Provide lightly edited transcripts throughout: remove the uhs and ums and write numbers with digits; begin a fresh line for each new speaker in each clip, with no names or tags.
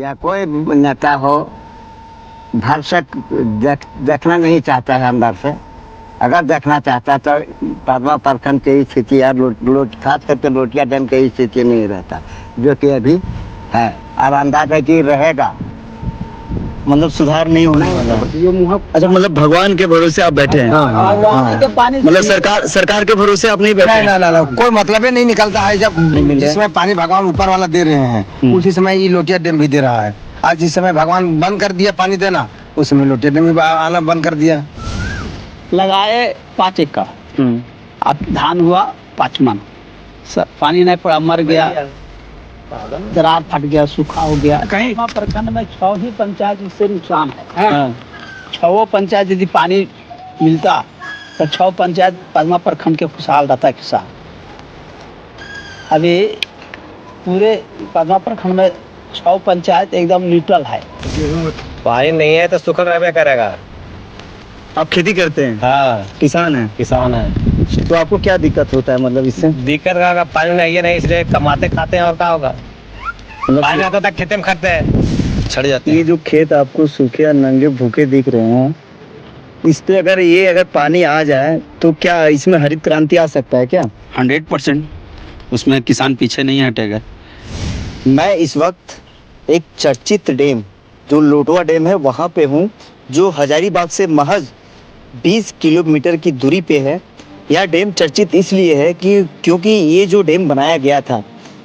या कोई नेता हो भरसक देखना नहीं चाहता है अंदर से। अगर देखना चाहता तो पद्मा प्रखंड की स्थिति या खास करके लोटिया डैम की स्थिति नहीं रहता, जो कि अभी है। और अंदाजा है कि रहेगा,
मतलब सुधार नहीं होने वाला। अच्छा, मतलब भगवान के भरोसे आप बैठे हैं। मतलब सरकार के भरोसे आप नहीं बैठे हैं।
ना, कोई मतलब ही नहीं निकलता है। जब जिस समय पानी भगवान ऊपर वाला दे रहे हैं उसी समय ये लोटिया डैम भी दे रहा है। आज जिस समय भगवान बंद कर दिया पानी देना, उस समय लोटिया डैम भी आना बंद कर दिया।
लगाए 5 एकड़, अब धान हुआ 5 मन, पानी नहीं पड़ा, मर गया, दरार फट गया, सूखा हो गया। कहीं प्रखंड में 6 ही पंचायत इससे नुकसान है। 6 पंचायत यदि पानी मिलता तो 6 पंचायत पद्मा प्रखंड के खुशहाल रहता किसान। अभी पूरे पद्मा प्रखंड में 6 पंचायत एकदम न्यूट्रल है।
पानी नहीं है तो सूखा रहबे करेगा।
आप खेती करते हैं?
हाँ,
किसान है।
किसान है।
तो आपको क्या दिक्कत होता है मतलब इससे?
दिक्कत का पानी नहीं है, नहीं इसलिए कमाते खाते हैं और क्या होगा।
मतलब
पानी आता था खेते में खाते हैं, छड़ जाते
ये
हैं।
जो खेत आपको सूखे और नंगे भूखे दिख रहे हैं, इस पे अगर पानी आ जाए तो क्या इसमें हरित क्रांति आ सकता है क्या?
100% उसमें किसान पीछे नहीं हटेगा।
मैं इस वक्त एक चर्चित डैम जो लोटवा डैम है वहाँ पे हूँ, जो हजारीबाग से महज 20 किलोमीटर की दूरी पे है। यह डैम चर्चित इसलिए है कि क्योंकि ये जो डैम बनाया गया था,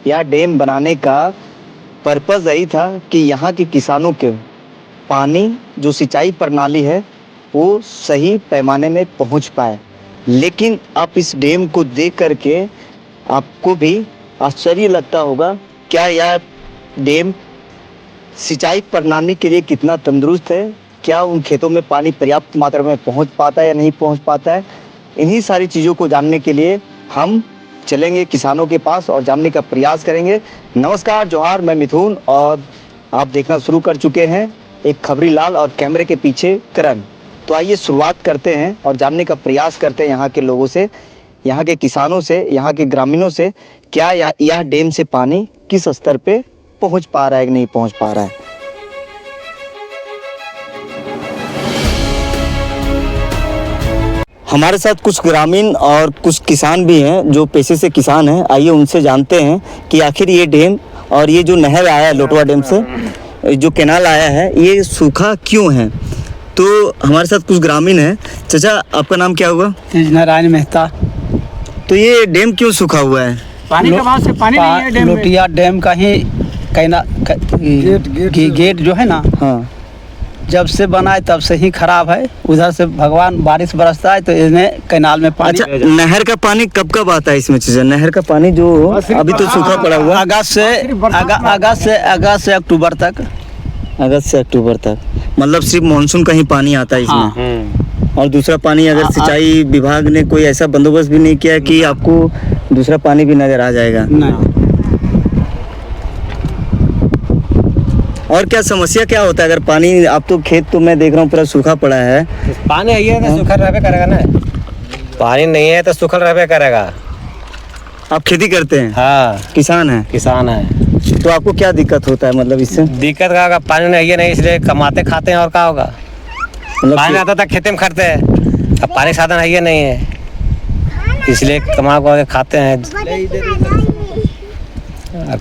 यह डैम बनाने का पर्पज़ यही था कि यहाँ के किसानों के पानी जो सिंचाई प्रणाली है वो सही पैमाने में पहुँच पाए। लेकिन आप इस डैम को देख करके आपको भी आश्चर्य लगता होगा, क्या यह डैम सिंचाई प्रणाली के लिए कितना तंदुरुस्त है, क्या उन खेतों में पानी पर्याप्त मात्रा में पहुंच पाता है या नहीं पहुंच पाता है। इन्हीं सारी चीज़ों को जानने के लिए हम चलेंगे किसानों के पास और जानने का प्रयास करेंगे। नमस्कार, जोहार, मैं मिथुन और आप देखना शुरू कर चुके हैं एक खबरी लाल और कैमरे के पीछे करण। तो आइए शुरुआत करते हैं और जानने का प्रयास करते हैं यहाँ के लोगों से, यहाँ के किसानों से, यहाँ के ग्रामीणों से, क्या यह डैम से पानी किस स्तर पे पहुँच पा रहा है कि नहीं पहुँच पा रहा है। हमारे साथ कुछ ग्रामीण और कुछ किसान भी हैं जो पेशे से किसान हैं। आइए उनसे जानते हैं कि आखिर ये डैम और ये जो नहर आया है लोटवा डैम से जो कैनाल आया है ये सूखा क्यों है। तो हमारे साथ कुछ ग्रामीण हैं। चाचा, आपका नाम क्या हुआ?
नारायण मेहता।
तो ये डैम क्यों सूखा हुआ है?
पानी का वहाँ से पानी नहीं है डैम में। लोटिया डैम का ही गेट जो है ना, हाँ, जब से बना है तब से ही खराब है। उधर से भगवान बारिश बरसता है तो इन्हें कैनाल में पानी।
अच्छा, नहर का पानी कब कब आता है इसमें? चाचा, नहर का पानी जो अभी तो सूखा पड़ा हुआ,
अगस्त से अक्टूबर तक।
अगस्त से अक्टूबर तक, मतलब सिर्फ मानसून का ही पानी आता है इसमें।
हाँ।
और दूसरा पानी अगर सिंचाई विभाग ने कोई ऐसा बंदोबस्त भी नहीं किया कि आपको दूसरा पानी भी नजर आ जाएगा?
नहीं।
और क्या समस्या क्या होता है अगर पानी, आप तो खेत तो मैं देख रहा हूँ पूरा सूखा पड़ा है।
पानी है तो सूखा रहबे करेगा ना, पानी नहीं है तो सूखा रहबे करेगा।
आप खेती करते हैं?
हाँ,
किसान है।
किसान है।
तो आपको क्या दिक्कत होता है मतलब इससे?
दिक्कत का पानी नहीं है, नहीं इसलिए कमाते खाते हैं और क्या होगा।
मतलब
पानी आता था खेते में खाते हैं, अब पानी साधन है नहीं है इसलिए कमा के खाते हैं।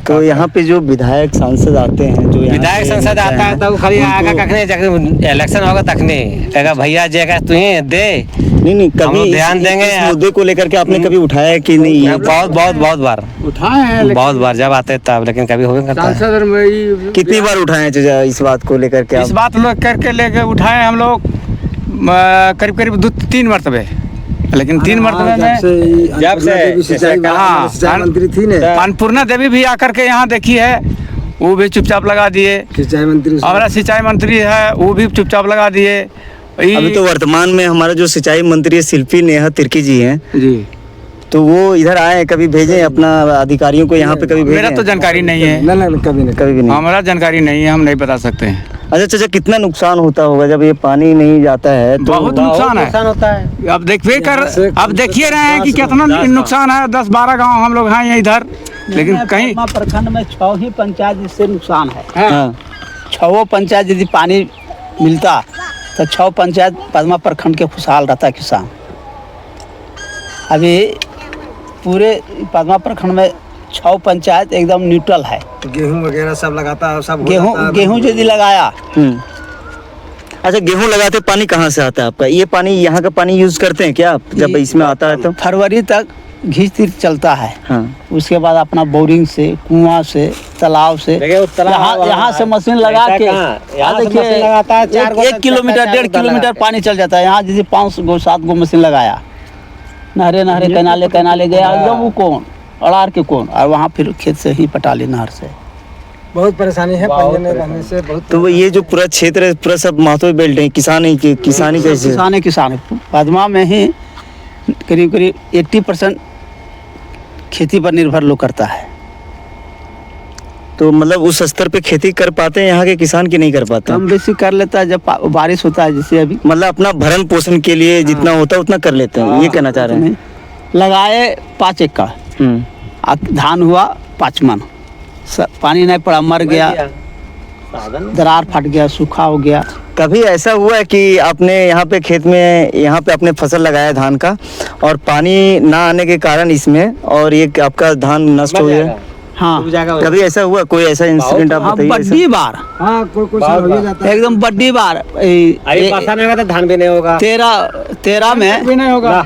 तो यहाँ पे जो विधायक सांसद आते हैं, जो
विधायक संसद आता है तो खाली आगा कखने इलेक्शन होगा तखने कहेगा भैया जेगा तू दे।
नहीं, कभी
ध्यान देंगे।
इस मुद्दे को लेकर के आपने कभी उठाया है कि नहीं?
बहुत बार
उठाए हैं,
बहुत बार जब आते तब, लेकिन कभी हो गया।
कितनी बार उठाए हैं चाचा इस बात को लेकर के?
इस बात लोग करके लेके उठाए हम लोग करीब 2-3 मरतबे, लेकिन 3 मरतबे में
जब से
सिंचाई मंत्री थी ने, अन्नपूर्णा देवी भी आकर के यहाँ देखी है, वो भी चुपचाप लगा दिए। सिंचाई मंत्री, हमारा सिंचाई मंत्री है, वो भी चुपचाप लगा दिए।
अभी तो वर्तमान में हमारा जो सिंचाई मंत्री है शिल्पी नेहा तिर्की जी हैं जी, तो वो इधर आए हैं, कभी भेजे अपना अधिकारियों को यहाँ पे? कभी
मेरा तो जानकारी नहीं है।
नहीं, कभी भी नहीं।
हमारा जानकारी नहीं है, हम नहीं बता सकते हैं।
अच्छा चाचा, कितना नुकसान होता होगा जब ये पानी नहीं जाता है? तो
बहुत नुकसान होता है। अब देखिए देखिए रहे हैं कि कितना नुकसान है। 10-12 गांव हम लोग हैं इधर, लेकिन कहीं प्रखंड में 6 ही पंचायत इससे नुकसान है। छो पंचायत यदि पानी मिलता तो 6 पंचायत पदमा प्रखंड के खुशहाल रहता किसान। अभी पूरे पदमा प्रखंड में 6 पंचायत एकदम न्यूट्रल है।
गेहूं वगैरह सब लगाता है, सब हो
गेहूं
जाता है।
गेहूं यदि लगाया
अच्छा, गेहूं लगाते पानी कहाँ से आता है आपका? ये पानी यहाँ का पानी यूज करते हैं क्या आप जब इसमें आता है तो?
फरवरी तक घींच तीर चलता है।
हाँ।
उसके बाद अपना बोरिंग से, कुआं से, तालाब से,
देखिए वो तालाब
यहाँ से मशीन लगा के
यहाँ से
देखिए,
मशीन लगाता है, 4
एक किलोमीटर 1.5 किलोमीटर पानी चल जाता है। यहाँ जैसे 5 गो 7 गो मशीन लगाया, नहरे नहरे कैनाले गया एकदम वो कौन अड़ार के कौन, और वहाँ फिर खेत से ही पटा ली नहर से।
बहुत परेशानी है पानी नहीं रहने से। बहुत
तो वो ये जो पूरा क्षेत्र है पूरा सब माथो बेल्ट है, किसानी कैसे?
किसान पदमा में ही करीब करीब 80% खेती पर निर्भर लोग करता है।
तो मतलब उस स्तर पे खेती कर पाते हैं यहाँ के किसान की नहीं कर पाते?
कम बेसी कर लेता है जब बारिश होता है, जैसे अभी
मतलब अपना भरण पोषण के लिए जितना होता है उतना कर लेते हैं, ये कहना चाह रहे हैं?
लगाए 5 एकड़, धान हुआ 5 मन, पानी नहीं पड़ा, मर गया, दरार फट गया, सूखा हो गया।
कभी ऐसा हुआ है कि आपने यहाँ पे खेत में यहाँ पे अपने फसल लगाया धान का और पानी ना आने के कारण इसमें और ये आपका धान नष्ट हो गया?
हाँ,
कभी ऐसा हुआ? कोई ऐसा इंसिडेंट आप
हाँ,
बताइए।
बड्डी बार,
हाँ कोई साल हो ही जाता है।
एकदम बड्डी बार।
अभी बरसात नहीं होगा तो धान भी नहीं होगा।
13 में
भी नहीं होगा।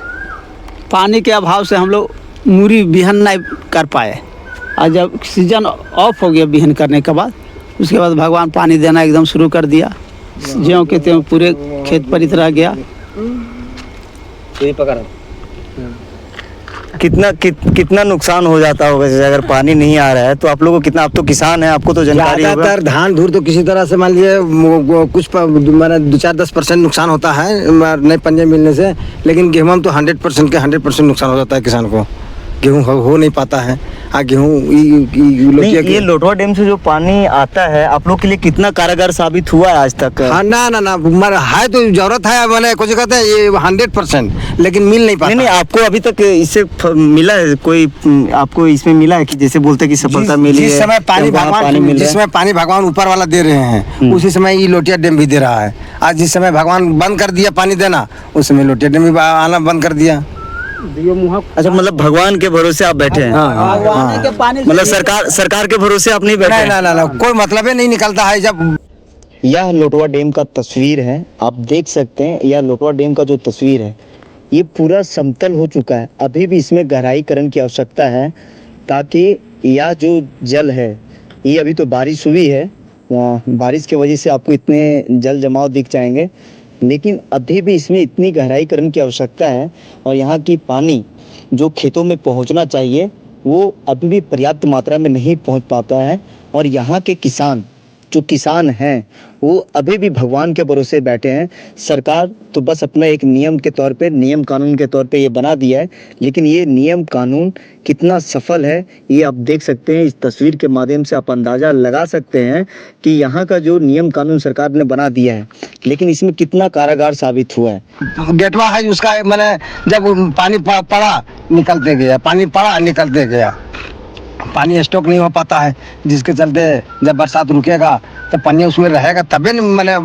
पानी के अभाव से हम लोग मूरी बिहन नहीं कर पाए, और जब सीजन ऑफ हो गया बिहन करने के बाद, उसके बाद भगवान पानी देना एकदम शुरू कर दिया, ज्यों के त्यों पूरे खेत पर इतना गया।
कितना नुकसान हो जाता होगा जैसे अगर पानी नहीं आ रहा है तो आप लोगों को कितना? आप तो किसान हैं, आपको तो जानकारी होगा।
ज्यादातर धान धूर तो किसी तरह से मान लीजिए कुछ मैंने 2-4-10% नुकसान होता है नए पंजे मिलने से, लेकिन गेहूं में तो 100% के 100% नुकसान हो जाता है किसान को। गेहूं हो नहीं पाता है। गेहूं
नहीं, ये लोटवा डैम से जो पानी आता है आप लोग के लिए कितना कारगर साबित हुआ है आज तक?
हाँ ना है तो जरूरत है, मैंने कुछ कहते हैं ये 100%, लेकिन मिल नहीं पाता।
नहीं, आपको अभी तक इससे मिला है कोई? आपको इसमें मिला है कि जैसे बोलते कि सफलता मिली है?
जिस समय पानी भगवान जिसमें पानी भगवान ऊपर वाला दे रहे हैं उसी समय ये लोटिया डैम भी दे रहा है। आज जिस समय भगवान बंद कर दिया पानी देना, उस समय लोटिया डैम भी आना बंद कर दिया।
अच्छा, मतलब भगवान के भरोसे आप बैठे हैं?
भगवान के पानी से-
मतलब सरकार के भरोसे आप नहीं बैठे हैं?
ना कोई मतलब ही नहीं निकलता है। जब
यह लोटवा डैम का तस्वीर है, आप देख सकते हैं। यह लोटवा डैम का जो तस्वीर है ये पूरा समतल हो चुका है, अभी भी इसमें गहराईकरण की आवश्यकता है ताकि यह जो जल है, ये अभी तो बारिश हुई है, बारिश की वजह से आपको इतने जल जमाव दिख जाएंगे, लेकिन अभी भी इसमें इतनी गहराईकरण की आवश्यकता है और यहाँ की पानी जो खेतों में पहुँचना चाहिए वो अभी भी पर्याप्त मात्रा में नहीं पहुँच पाता है। और यहाँ के किसान जो किसान हैं वो अभी भी भगवान के भरोसे बैठे हैं। सरकार तो बस अपना एक नियम के तौर पे, नियम कानून के तौर पे ये बना दिया है, लेकिन ये नियम कानून कितना सफल है ये आप देख सकते हैं। इस तस्वीर के माध्यम से आप अंदाज़ा लगा सकते हैं कि यहाँ का जो नियम कानून सरकार ने बना दिया है, लेकिन इसमें कितना कारागार साबित हुआ है।
गेटवा है उसका, मैंने जब पानी पड़ा निकलते गया, पानी पड़ा निकलते गया, पानी स्टॉक नहीं हो पाता है, जिसके चलते जब बरसात रुकेगा तो पानी उसमें रहेगा तभी नहीं, मैंने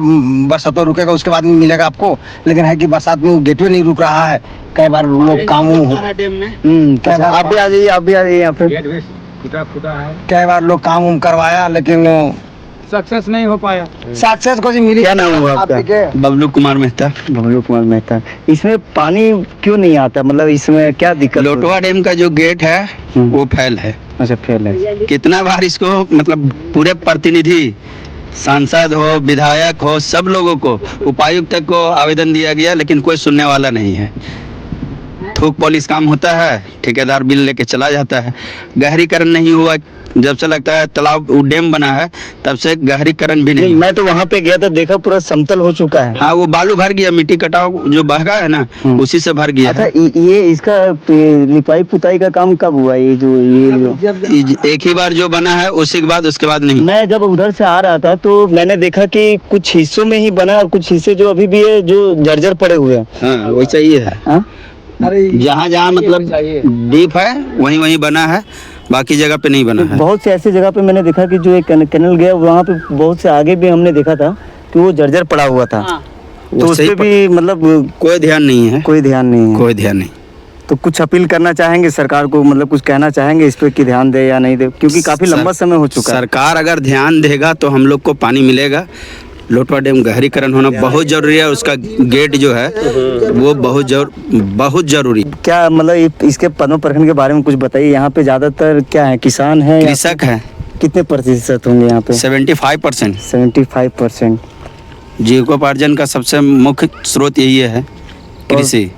बरसात रुकेगा उसके बाद नहीं मिलेगा आपको। लेकिन है कि बरसात में गेटवे नहीं रुक रहा है, कई बार लोग काम कई बार
आप भी आ जाइए, आप भी आ जाइए यहाँ पे।
कई बार लोग काम करवाया लेकिन सक्सेस नहीं हो पाया। सक्सेस को मिली।
क्या नाम हुआ आपका?
बबलू कुमार मेहता।
बबलू कुमार मेहता। इसमें पानी क्यों नहीं आता, मतलब इसमें क्या दिक्कत?
लोटवा डैम का जो गेट है वो फेल है।
अच्छा, फेल है।
कितना बार इसको मतलब पूरे प्रतिनिधि, सांसद हो, विधायक हो, सब लोगों को, उपायुक्त तक को आवेदन दिया गया, लेकिन कोई सुनने वाला नहीं है। थूक पॉलिश काम होता है, ठेकेदार बिल लेके चला जाता है। गहरीकरण नहीं हुआ, जब से लगता है तालाब डैम बना है तब से गहरीकरण भी नहीं।
मैं तो वहाँ पे गया था, देखा पूरा समतल हो चुका है।
हाँ, वो बालू भर गया, मिट्टी कटाव जो बहगा है ना उसी से भर गया।
अच्छा, ये इसका लिपाई पुताई का काम कब हुआ? ये जो
एक ही बार जो बना है उसी के बाद, उसके बाद नहीं।
मैं जब उधर से आ रहा था तो मैंने देखा कि कुछ हिस्सों में ही बना और कुछ हिस्से जो अभी भी है जो जर्जर पड़े हुए हैं।
हाँ, वैसा ही है। जहाँ जहाँ मतलब डीप है वहीं वहीं बना है, बाकी जगह पे नहीं बना है।
बहुत से ऐसी जगह पे मैंने देखा कि जो एक कैनल गया वहाँ पे बहुत से आगे भी हमने देखा था कि वो जर्जर पड़ा हुआ था।
हाँ।
तो उस पे भी मतलब
कोई ध्यान नहीं है,
कोई ध्यान नहीं है।
कोई ध्यान नहीं।
तो कुछ अपील करना चाहेंगे सरकार को, मतलब कुछ कहना चाहेंगे इस पे कि ध्यान दे या नहीं दे, क्योंकि काफी लंबा समय हो चुका है।
सरकार अगर ध्यान देगा तो हम लोग को पानी मिलेगा। लोटवा डैम गहरीकरण होना बहुत जरूरी है, उसका गेट जो है वो बहुत जरूरी।
क्या मतलब इसके पद्मा प्रखंड के बारे में कुछ बताइए। यहाँ पे ज्यादातर क्या है, किसान है या
कृषक है,
कितने प्रतिशत होंगे यहाँ पे?
75%।
75%।
जीविकोपार्जन का सबसे मुख्य स्रोत यही है, कृषि।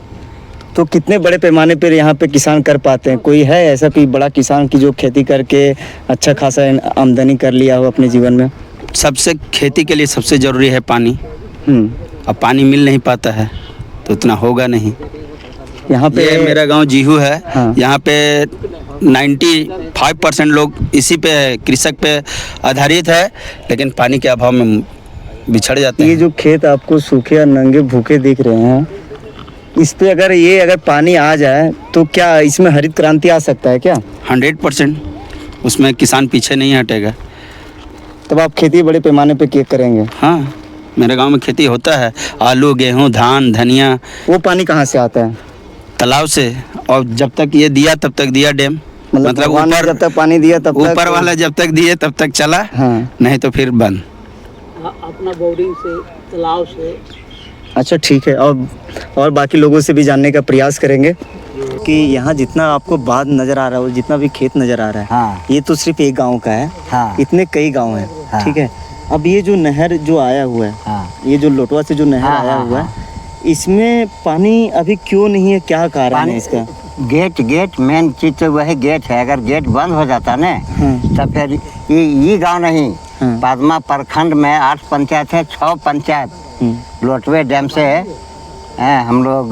तो कितने बड़े पैमाने पर यहाँ पे किसान कर पाते हैं? कोई है ऐसा कोई बड़ा किसान की जो खेती करके अच्छा खासा आमदनी कर लिया हो अपने जीवन में?
सबसे खेती के लिए सबसे जरूरी है पानी। अब पानी मिल नहीं पाता है तो उतना होगा नहीं।
यहाँ पे
ये मेरा गांव जीहू है।
हाँ।
यहाँ पे 95% लोग इसी पे है, कृषक पे आधारित है, लेकिन पानी के अभाव में बिछड़ जाते
ये
हैं।
जो खेत आपको सूखे और नंगे भूखे दिख रहे हैं, इस पे अगर पानी आ जाए तो क्या इसमें हरित क्रांति आ सकता है क्या?
100% उसमें किसान पीछे नहीं हटेगा।
तब आप खेती बड़े पैमाने पे करेंगे?
हाँ, मेरे गांव में खेती होता है, आलू, गेहूं, धान, धनिया।
वो पानी कहाँ से आता है?
तालाब से। और जब तक ये दिया तब तक दिया डैम, मतलब
भगवान ने
ऊपर
जब तक पानी दिया तब तक
ऊपर वाला जब तक दिए तब तक चला,
हाँ।
नहीं तो फिर बंद।
अपना बोर्डिंग से, तालाब से।
अच्छा ठीक है। और बाकी लोगों से भी जानने का प्रयास करेंगे कि यहाँ जितना आपको बांध नज़र आ रहा है, जितना भी खेत नज़र आ रहा है,
हाँ।
ये तो सिर्फ एक गांव का है।
हाँ।
इतने कई गांव हैं।
हाँ।
ठीक है। अब ये जो नहर जो आया हुआ है,
हाँ।
ये जो लोटवा से जो नहर
हाँ,
आया
हाँ,
हुआ है, इसमें पानी अभी क्यों नहीं है, क्या कारण है इसका?
गेट मेन चीज तो वही गेट है। अगर गेट बंद हो जाता ना
हाँ।
तो फिर ये गांव नहीं,
हाँ।
पद्मा प्रखंड में 8 पंचायत है, 6 पंचायत लोटवे डैम से हम लोग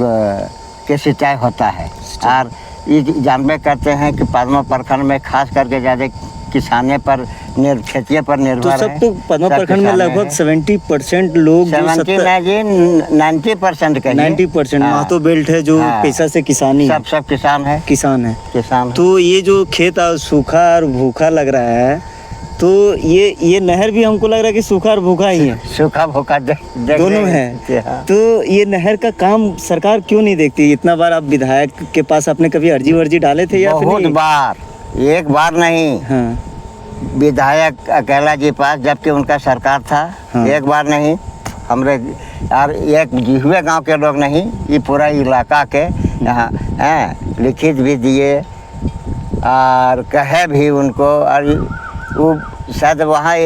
के सिंचाई होता है। और ये जानबे करते हैं कि पद्मा प्रखंड में खास करके ज़्यादा किसाने पर खेती पर
तो
निर्भर
सब
है।
तो पद्मा
सब
प्रखंड में
किसाने
लगभग
हैं।
70% लोग,
90% कहिए।
90%
हाँ।
महतो बेल्ट है जो
हाँ।
पेशा से किसानी है।
सब किसान है,
किसान है।
किसान है।
तो ये जो खेत सूखा और भूखा लग रहा है, तो ये नहर भी हमको लग रहा है कि सूखा और भूखा ही है,
सूखा भूखा
दोनों है।
हाँ।
तो ये नहर का काम सरकार क्यों नहीं देखती? इतना बार आप विधायक के पास आपने कभी अर्जी डाले थे या फिर
बहुत
नहीं?
बार, एक बार नहीं,
हाँ।
विधायक अकेला जी पास, जबकि उनका सरकार था।
हाँ।
एक बार नहीं, हमरे और एक जिहुए गांव के लोग नहीं, ये पूरा इलाका के यहाँ लिखित भी दिए और कहे भी उनको। और वो शायद वहाँ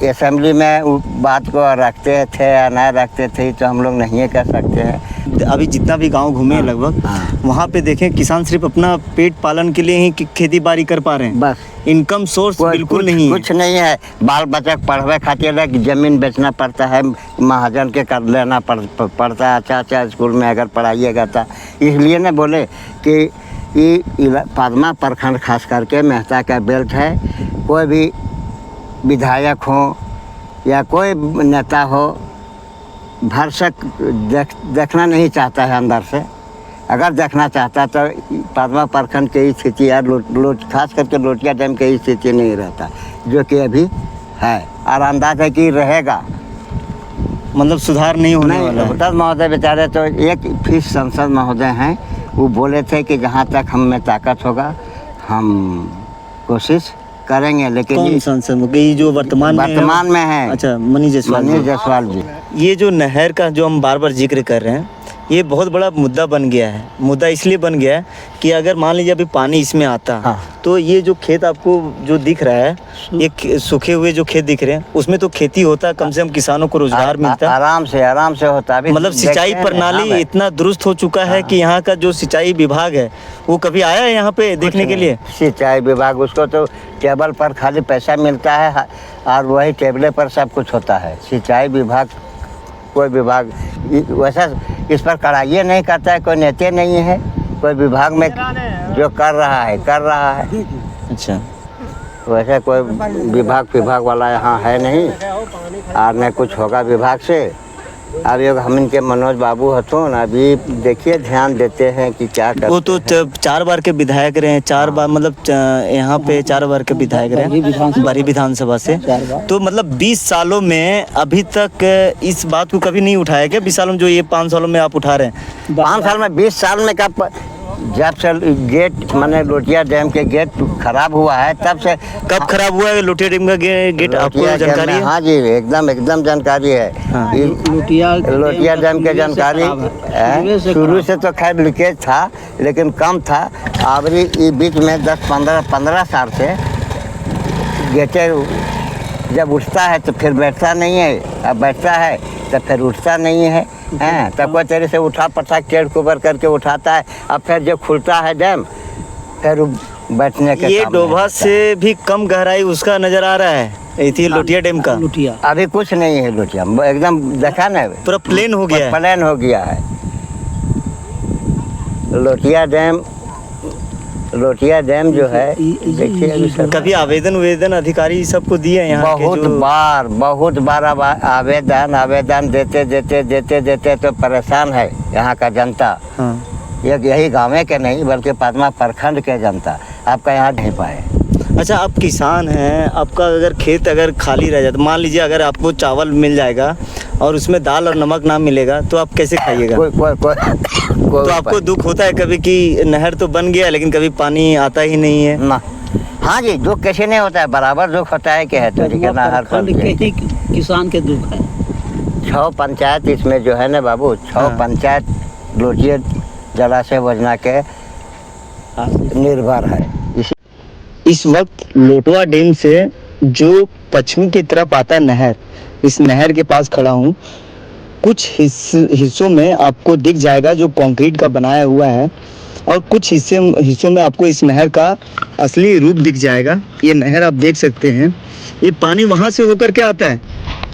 असेंबली में वो बात को रखते थे या नहीं रखते थे तो हम लोग नहीं कर सकते हैं।
अभी जितना भी गांव घूमे
हाँ।
लगभग,
हाँ।
वहाँ पे देखें किसान सिर्फ अपना पेट पालन के लिए ही खेती बाड़ी कर पा रहे हैं।
बस
इनकम सोर्स बिल्कुल नहीं है।
कुछ नहीं है। बाल बच्चा पढ़वे खातिर जमीन बेचना पड़ता है, महाजन के कर लेना पड़ता है। अच्छा स्कूल में अगर पढ़ाइएगा तो इसलिए न बोले कि ये पद्मा प्रखंड खास करके मेहता का बेल्ट है। कोई भी विधायक हो या कोई नेता हो, भरसक देखना नहीं चाहता है अंदर से। अगर देखना चाहता तो पद्मा प्रखंड की स्थिति या खास करके लोटिया डैम की स्थिति नहीं रहता, जो कि अभी है और अंदाज है कि रहेगा।
मतलब सुधार नहीं होने वाला है।
नहीं, महोदय बेचारे तो एक फिर संसद महोदय हैं, वो बोले थे कि जहाँ तक हम में ताकत होगा हम कोशिश करेंगे। लेकिन
कौन सांसद? ये जो वर्तमान
में है।
अच्छा, मनीष
जायसवाल जी।
ये जो नहर का जो हम बार बार जिक्र कर रहे हैं, ये बहुत बड़ा मुद्दा बन गया है। मुद्दा इसलिए बन गया है कि अगर मान लीजिए अभी पानी इसमें आता,
हाँ।
तो ये जो खेत आपको जो दिख रहा है, ये सूखे हुए जो खेत दिख रहे हैं, उसमें तो खेती होता, कम से कम किसानों को रोजगार मिलता।
आराम से होता। अभी
मतलब सिंचाई प्रणाली इतना दुरुस्त हो चुका है कि यहाँ का जो सिंचाई विभाग है वो कभी आया है यहाँ पे देखने के लिए?
सिंचाई विभाग, उसको तो टेबल पर खाली पैसा मिलता है और वही टेबले पर सब कुछ होता है। सिंचाई विभाग कोई विभाग वैसा इस पर कड़ाई नहीं करता है। कोई नेता नहीं है, कोई विभाग में जो कर रहा है।
अच्छा,
वैसे कोई विभाग वाला यहाँ है नहीं और न कुछ होगा विभाग से। अब ये हम इनके मनोज बाबू हथुन अभी देखिए ध्यान देते हैं कि क्या करते
वो तो
हैं।
4 बार के विधायक रहे हैं, 4 बार मतलब यहाँ पे 4 बार के विधायक रहे हैं बड़ी विधानसभा से।
4 बार।
तो मतलब 20 सालों में अभी तक इस बात को कभी नहीं उठाया क्या? 20 सालों में जो ये 5 सालों में आप उठा रहे हैं?
5 साल में 20 साल में जब से गेट माने लोटिया डैम के गेट खराब हुआ है तब से।
कब खराब हुआ है लोटिया डैम का गेट? आपको
लोटिया डैम
जानकारी
में-
है?
हाँ जी एकदम जानकारी है।
हाँ।
ये
लोटिया
डैम के जानकारी है। शुरू से तो खैर लीकेज था लेकिन कम था। अब ये बीच में 10-15 साल से गेटे जब उठता है तो फिर बैठता नहीं है, अब बैठता है तो फिर उठता नहीं है। हैं तब कोई तरह से उठा पटा केड़ कुबर करके उठाता है। अब फिर जब खुलता है डैम फिर बैठने के
ये
काम
डोभा
नहीं
से भी कम गहराई उसका नजर आ रहा है थी लोटिया डैम का।
लुटिया
अभी कुछ नहीं है लोटिया एकदम देखा ना
पूरा प्लेन हो गया है।
प्लेन हो गया है लोटिया डैम जो है। देखिए अभी सब-
कभी आवेदन अधिकारी सबको दिए हैं यहाँ के
बहुत बार अब आवेदन देते तो परेशान है यहाँ का जनता।
हाँ।
यही गाँव के नहीं बल्कि पदमा प्रखंड के जनता आपका यहाँ नहीं पाए।
अच्छा, आप किसान हैं, आपका अगर खेत अगर खाली रह जाता, मान लीजिए अगर आपको चावल मिल जाएगा और उसमें दाल और नमक ना मिलेगा तो आप कैसे खाइएगा? तो आपको दुख होता है कभी कि नहर तो बन गया लेकिन कभी पानी आता ही नहीं है?
ना। हाँ जी दुख कैसे नहीं होता है, बराबर दुख होता है कि है तो नहर
प्रखंड के ही किसान के दुख है।
6 पंचायत इसमें जो है ना बाबू 6
हाँ।
पंचायत लोटिया जलाशय योजना के निर्भर है।
इस वक्त लोटवा डैम से जो पश्चिमी की तरफ आता है नहर, इस नहर के पास खड़ा हूँ। कुछ हिस्सों में आपको दिख जाएगा जो कंक्रीट का बनाया हुआ है और कुछ हिस्सों में आपको इस नहर का असली रूप दिख जाएगा। ये नहर आप देख सकते हैं, ये पानी वहाँ से होकर के आता है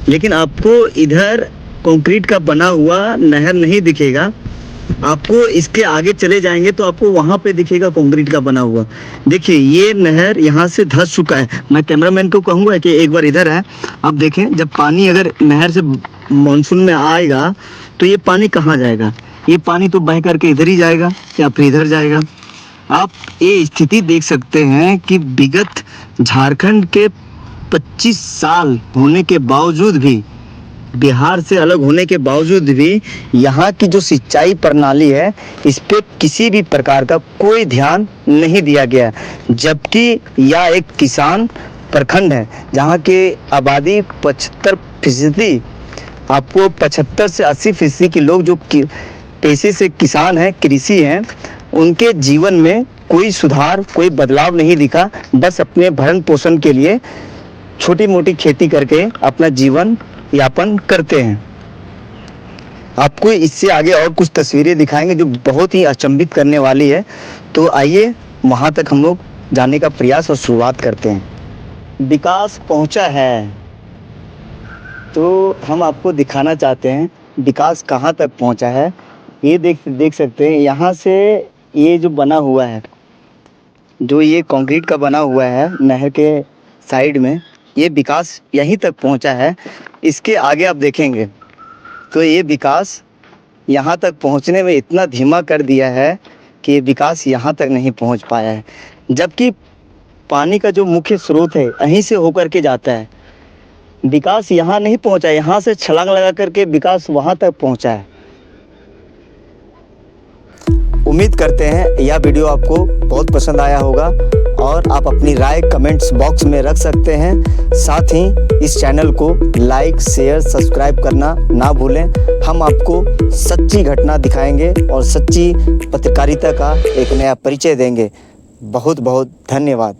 लेकिन आपको इधर कंक्रीट का बना हुआ नहर नहीं दिखेगा। आपको इसके आगे चले जाएंगे तो आपको वहां पे दिखेगा कंक्रीट का बना हुआ। देखिए ये नहर यहाँ से धंस चुका है। मैं कैमरामैन को कहूँगा कि एक बार इधर है, आप देखें जब पानी अगर नहर से मानसून में आएगा तो ये पानी कहाँ जाएगा? ये पानी तो बह करके इधर ही जाएगा या फिर इधर जाएगा। आप ये स्थिति देख सकते हैं कि विगत झारखंड के 25 साल होने के बावजूद भी, बिहार से अलग होने के बावजूद भी यहाँ की जो सिंचाई प्रणाली है इस पे किसी भी प्रकार का कोई ध्यान नहीं दिया गया। जबकि यह एक किसान प्रखंड है जहाँ के आबादी 75%, आपको 75 से 80% के लोग जो पेशे से किसान हैं, कृषि हैं, उनके जीवन में कोई सुधार, कोई बदलाव नहीं दिखा। बस अपने भरण पोषण के लिए छोटी मोटी खेती करके अपना जीवन यापन करते हैं। आपको इससे आगे और कुछ तस्वीरें दिखाएंगे जो बहुत ही अचंभित करने वाली है। तो आइए वहां तक हम लोग जाने का प्रयास और शुरुआत करते हैं। विकास पहुंचा है तो हम आपको दिखाना चाहते हैं विकास कहां तक पहुंचा है। ये देख सकते हैं, यहाँ से ये जो बना हुआ है, जो ये कंक्रीट का बना हुआ है नहर के साइड में, ये विकास यहीं तक पहुंचा है। इसके आगे आप देखेंगे तो ये विकास यहाँ तक पहुँचने में इतना धीमा कर दिया है कि ये विकास यहाँ तक नहीं पहुँच पाया है। जबकि पानी का जो मुख्य स्रोत है यहीं से होकर के जाता है। विकास यहाँ नहीं पहुँचा, यहाँ से छलांग लगा करके विकास वहाँ तक पहुँचा है। उम्मीद करते हैं यह वीडियो आपको बहुत पसंद आया होगा और आप अपनी राय कमेंट्स बॉक्स में रख सकते हैं। साथ ही इस चैनल को लाइक, शेयर, सब्सक्राइब करना ना भूलें। हम आपको सच्ची घटना दिखाएंगे और सच्ची पत्रकारिता का एक नया परिचय देंगे। बहुत बहुत धन्यवाद।